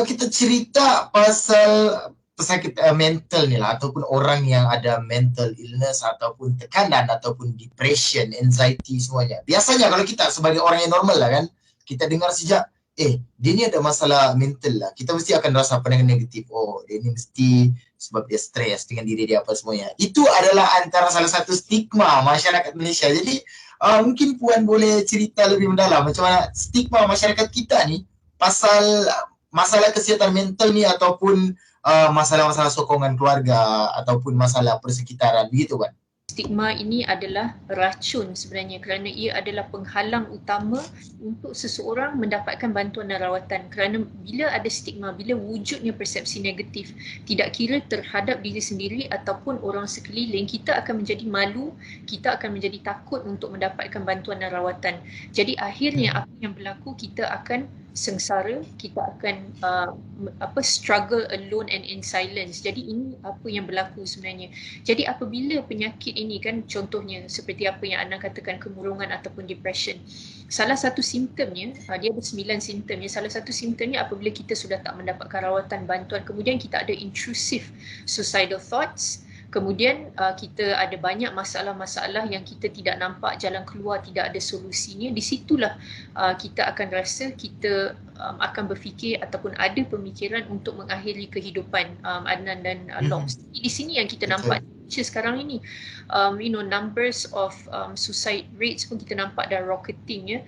Kalau kita cerita pasal pesakit mental ni lah, ataupun orang yang ada mental illness ataupun tekanan ataupun depression, anxiety semuanya. Biasanya kalau kita sebagai orang yang normal lah kan, kita dengar sejak dia ni ada masalah mental lah, kita mesti akan rasa pandangan negatif. Oh, dia ni mesti sebab dia stres dengan diri dia apa semuanya. Itu adalah antara salah satu stigma masyarakat Malaysia. Jadi mungkin Puan boleh cerita lebih mendalam macam mana stigma masyarakat kita ni pasal masalah kesihatan mental ni, ataupun masalah-masalah sokongan keluarga ataupun masalah persekitaran begitu kan. Stigma ini adalah racun sebenarnya, kerana ia adalah penghalang utama untuk seseorang mendapatkan bantuan dan rawatan. Kerana bila ada stigma, bila wujudnya persepsi negatif, tidak kira terhadap diri sendiri ataupun orang sekeliling, kita akan menjadi malu, kita akan menjadi takut untuk mendapatkan bantuan dan rawatan. Jadi akhirnya apa yang berlaku, kita akan sengsara, kita akan struggle alone and in silence. Jadi ini apa yang berlaku sebenarnya. Jadi apabila penyakit ini kan, contohnya seperti apa yang Ana katakan, kemurungan ataupun depression, salah satu simptomnya, dia ada 9 simptomnya. Salah satu simptomnya apabila kita sudah tak mendapatkan rawatan, bantuan, kemudian kita ada intrusive suicidal thoughts. Kemudian kita ada banyak masalah-masalah yang kita tidak nampak jalan keluar, tidak ada solusinya. Di situlah kita akan rasa kita akan berfikir ataupun ada pemikiran untuk mengakhiri kehidupan, Adnan dan Loms. Di sini yang kita nampak sekarang ini, numbers of suicide rates pun kita nampak dah rocketing ya.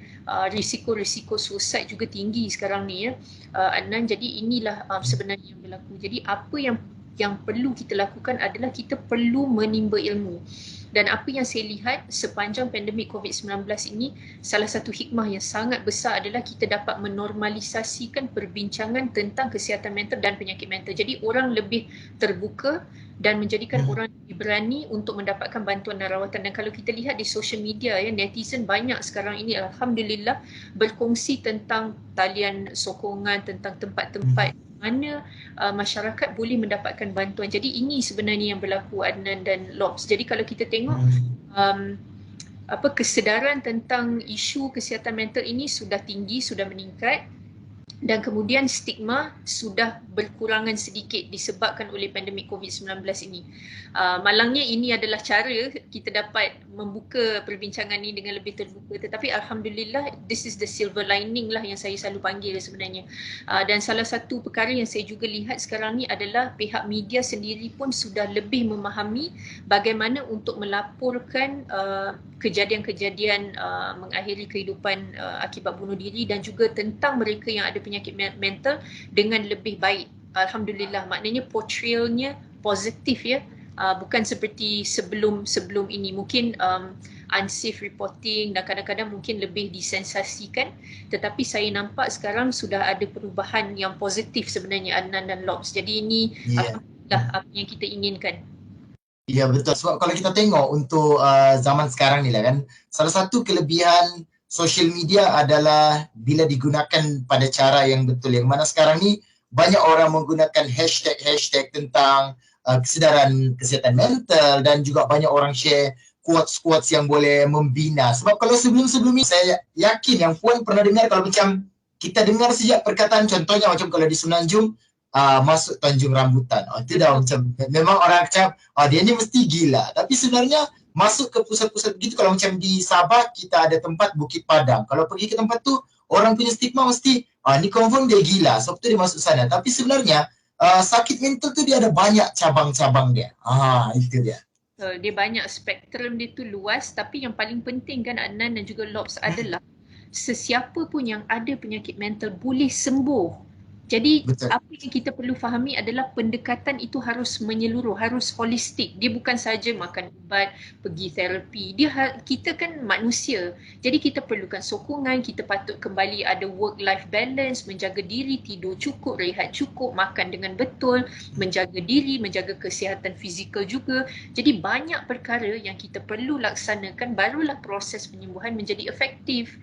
Risiko-risiko suicide juga tinggi sekarang ni ya, Adnan. Jadi inilah sebenarnya yang berlaku. Jadi apa yang perlu kita lakukan adalah kita perlu menimba ilmu. Dan apa yang saya lihat sepanjang pandemik COVID-19 ini, salah satu hikmah yang sangat besar adalah kita dapat menormalisasikan perbincangan tentang kesihatan mental dan penyakit mental. Jadi orang lebih terbuka dan menjadikan orang lebih berani untuk mendapatkan bantuan dan rawatan. Dan kalau kita lihat di social media ya, netizen banyak sekarang ini alhamdulillah berkongsi tentang talian sokongan, tentang tempat-tempat mana masyarakat boleh mendapatkan bantuan. Jadi ini sebenarnya yang berlaku, Adnan dan Lobs. Jadi kalau kita tengok kesedaran tentang isu kesihatan mental ini sudah tinggi, sudah meningkat. Dan kemudian stigma sudah berkurangan sedikit disebabkan oleh pandemik COVID-19 ini. Malangnya ini adalah cara kita dapat membuka perbincangan ini dengan lebih terbuka. Tetapi alhamdulillah, this is the silver lining lah yang saya selalu panggil sebenarnya. Dan salah satu perkara yang saya juga lihat sekarang ni adalah pihak media sendiri pun sudah lebih memahami bagaimana untuk melaporkan kejadian-kejadian mengakhiri kehidupan akibat bunuh diri dan juga tentang mereka yang ada penyakit mental dengan lebih baik. Alhamdulillah, maknanya portrayalnya positif ya. Bukan seperti sebelum ini. Mungkin unsafe reporting dan kadang-kadang mungkin lebih disensasikan, tetapi saya nampak sekarang sudah ada perubahan yang positif sebenarnya, Adnan dan Lobs. Jadi ini alhamdulillah apa yang kita inginkan. Ya betul, sebab kalau kita tengok untuk zaman sekarang ni lah kan, salah satu kelebihan social media adalah bila digunakan pada cara yang betul, yang mana sekarang ni banyak orang menggunakan hashtag tentang kesedaran kesihatan mental, dan juga banyak orang share quotes-quotes yang boleh membina. Sebab kalau sebelum-sebelum ini saya yakin yang Puan pernah dengar, kalau macam kita dengar sejak perkataan, contohnya macam kalau di Semenanjung masuk Tanjung Rambutan, itu dah macam memang orang cakap dia ni mesti gila. Tapi sebenarnya masuk ke pusat-pusat begitu, kalau macam di Sabah kita ada tempat Bukit Padang, kalau pergi ke tempat tu orang punya stigma mesti ni confirm dia gila, sebab tu dia masuk sana. Tapi sebenarnya sakit mental tu dia ada banyak cabang-cabang dia. Itu dia. Dia banyak, spektrum dia tu luas. Tapi yang paling penting kan, Adnan dan juga Lobs, adalah sesiapa pun yang ada penyakit mental boleh sembuh. Jadi apa yang kita perlu fahami adalah pendekatan itu harus menyeluruh, harus holistik. Dia bukan saja makan ubat, pergi terapi. Kita kan manusia. Jadi kita perlukan sokongan, kita patut kembali ada work-life balance, menjaga diri, tidur cukup, rehat cukup, makan dengan betul, menjaga diri, menjaga kesihatan fizikal juga. Jadi banyak perkara yang kita perlu laksanakan, barulah proses penyembuhan menjadi efektif.